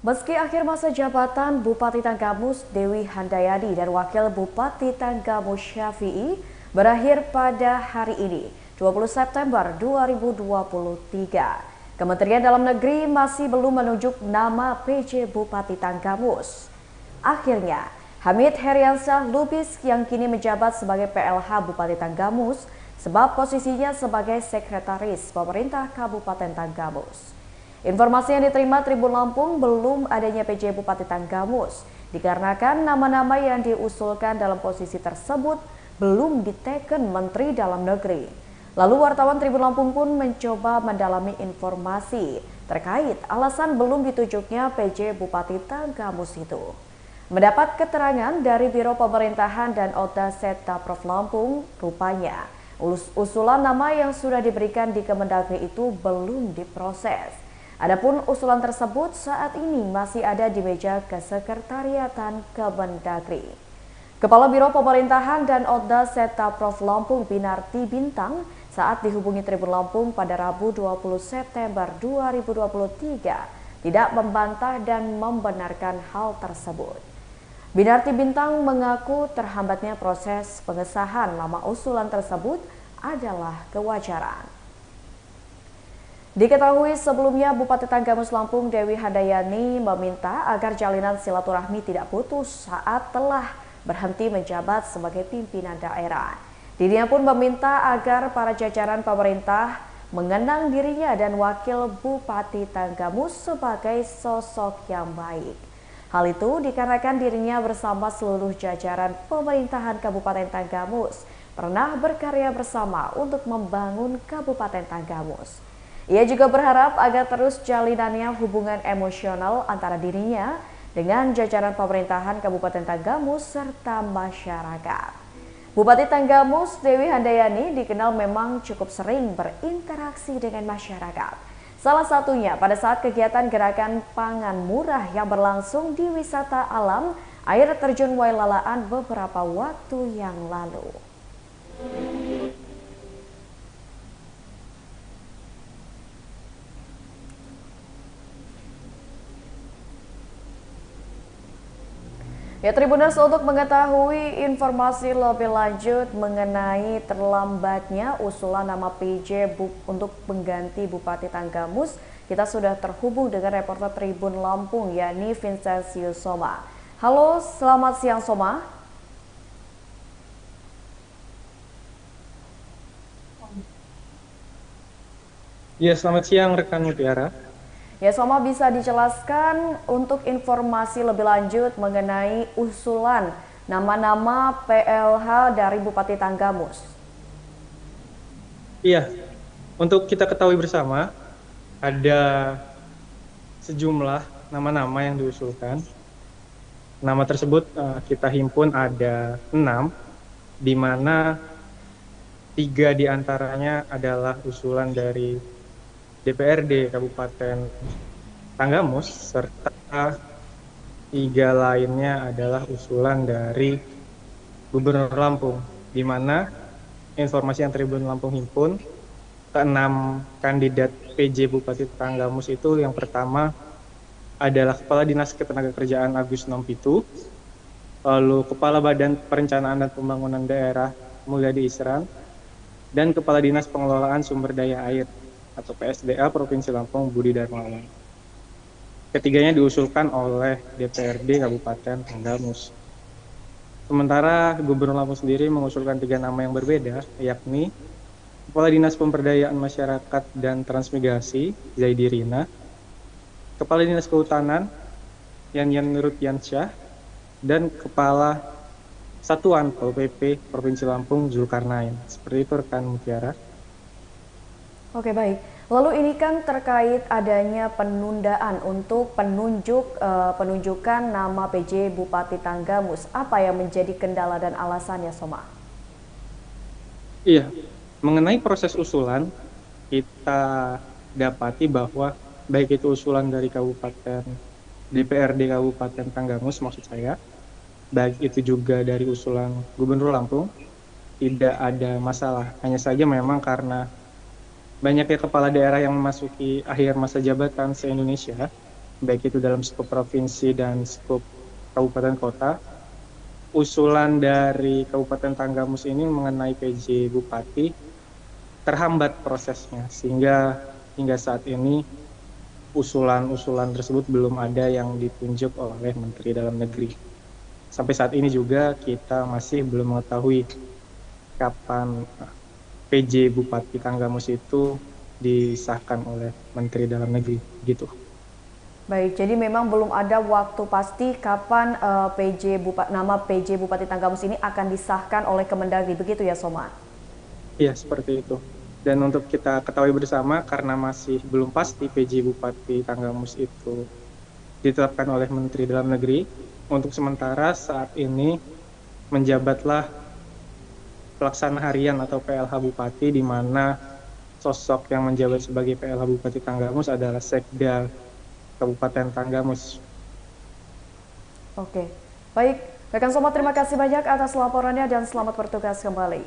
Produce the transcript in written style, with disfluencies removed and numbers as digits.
Meski akhir masa jabatan Bupati Tanggamus Dewi Handayani dan Wakil Bupati Tanggamus Syafi'i berakhir pada hari ini, 20 September 2023. Kementerian Dalam Negeri masih belum menunjuk nama PJ Bupati Tanggamus. Akhirnya, Hamid Heriansyah Lubis yang kini menjabat sebagai PLH Bupati Tanggamus sebab posisinya sebagai Sekretaris Pemerintah Kabupaten Tanggamus. Informasi yang diterima Tribun Lampung belum adanya PJ Bupati Tanggamus dikarenakan nama-nama yang diusulkan dalam posisi tersebut belum diteken Menteri Dalam Negeri. Lalu wartawan Tribun Lampung pun mencoba mendalami informasi terkait alasan belum ditunjuknya PJ Bupati Tanggamus itu. Mendapat keterangan dari Biro Pemerintahan dan Oda Seta Prof Lampung, rupanya usulan nama yang sudah diberikan di Kemendagri itu belum diproses. Adapun usulan tersebut saat ini masih ada di meja Kesekretariatan Kemendagri. Kepala Biro Pemerintahan dan Oda Seta Prof Lampung Binarti Bintang saat dihubungi Tribun Lampung pada Rabu 20 September 2023 tidak membantah dan membenarkan hal tersebut. Binarti Bintang mengaku terhambatnya proses pengesahan nama usulan tersebut adalah kewajaran. Diketahui sebelumnya Bupati Tanggamus Lampung Dewi Handayani meminta agar jalinan silaturahmi tidak putus saat telah berhenti menjabat sebagai pimpinan daerah. Dirinya pun meminta agar para jajaran pemerintah mengenang dirinya dan Wakil Bupati Tanggamus sebagai sosok yang baik. Hal itu dikarenakan dirinya bersama seluruh jajaran pemerintahan Kabupaten Tanggamus pernah berkarya bersama untuk membangun Kabupaten Tanggamus. Ia juga berharap agar terus jalinannya hubungan emosional antara dirinya dengan jajaran pemerintahan Kabupaten Tanggamus serta masyarakat. Bupati Tanggamus Dewi Handayani dikenal memang cukup sering berinteraksi dengan masyarakat. Salah satunya pada saat kegiatan gerakan pangan murah yang berlangsung di wisata alam air terjun Wailalaan beberapa waktu yang lalu. Ya, Tribuners, untuk mengetahui informasi lebih lanjut mengenai terlambatnya usulan nama PJ untuk pengganti Bupati Tanggamus, kita sudah terhubung dengan reporter Tribun Lampung, yakni Vincentius Soma. Halo, selamat siang Soma. Ya, selamat siang rekan Mutiara. Ya, Soma, bisa dijelaskan untuk informasi lebih lanjut mengenai usulan nama-nama PLH dari Bupati Tanggamus. Iya, untuk kita ketahui bersama, ada sejumlah nama-nama yang diusulkan. Nama tersebut kita himpun ada 6, di mana 3 diantaranya adalah usulan dari DPRD Kabupaten Tanggamus, serta 3 lainnya adalah usulan dari Gubernur Lampung, di mana informasi yang Tribun Lampung himpun, ke-6 kandidat PJ Bupati Tanggamus itu yang pertama adalah Kepala Dinas Ketenagakerjaan Agus Nompitu, lalu Kepala Badan Perencanaan dan Pembangunan Daerah Mulyadi Isran, dan Kepala Dinas Pengelolaan Sumber Daya Air atau PSDA Provinsi Lampung Budi Darmawan. Ketiganya diusulkan oleh DPRD Kabupaten Tanggamus. Sementara Gubernur Lampung sendiri mengusulkan 3 nama yang berbeda, yakni Kepala Dinas Pemberdayaan Masyarakat dan Transmigrasi Zaidi Rina, Kepala Dinas Kehutanan Yanyan Nurutyansyah, dan Kepala Satuan Pol PP Provinsi Lampung Zulkarnain. Seperti itu rekan Mutiara. Oke, baik. Lalu ini kan terkait adanya penundaan untuk penunjukan nama PJ Bupati Tanggamus. Apa yang menjadi kendala dan alasannya, Soma? Iya, mengenai proses usulan, kita dapati bahwa baik itu usulan dari Kabupaten DPRD Kabupaten Tanggamus maksud saya, baik itu juga dari usulan Gubernur Lampung, tidak ada masalah. Hanya saja memang karena banyaknya kepala daerah yang memasuki akhir masa jabatan se-Indonesia, baik itu dalam skop provinsi dan skop kabupaten kota. Usulan dari Kabupaten Tanggamus ini mengenai PJ Bupati terhambat prosesnya, sehingga hingga saat ini usulan-usulan tersebut belum ada yang ditunjuk oleh Menteri Dalam Negeri. Sampai saat ini juga kita masih belum mengetahui kapan PJ Bupati Tanggamus itu disahkan oleh Menteri Dalam Negeri, gitu. Baik, jadi memang belum ada waktu pasti kapan nama PJ Bupati Tanggamus ini akan disahkan oleh Kemendagri, begitu ya Soma? Iya, seperti itu. Dan untuk kita ketahui bersama, karena masih belum pasti PJ Bupati Tanggamus itu ditetapkan oleh Menteri Dalam Negeri, untuk sementara saat ini menjabatlah pelaksana harian atau PLH Bupati, di mana sosok yang menjabat sebagai PLH Bupati Tanggamus adalah Sekda Kabupaten Tanggamus. Oke, baik. Rekan Soma, terima kasih banyak atas laporannya dan selamat bertugas kembali.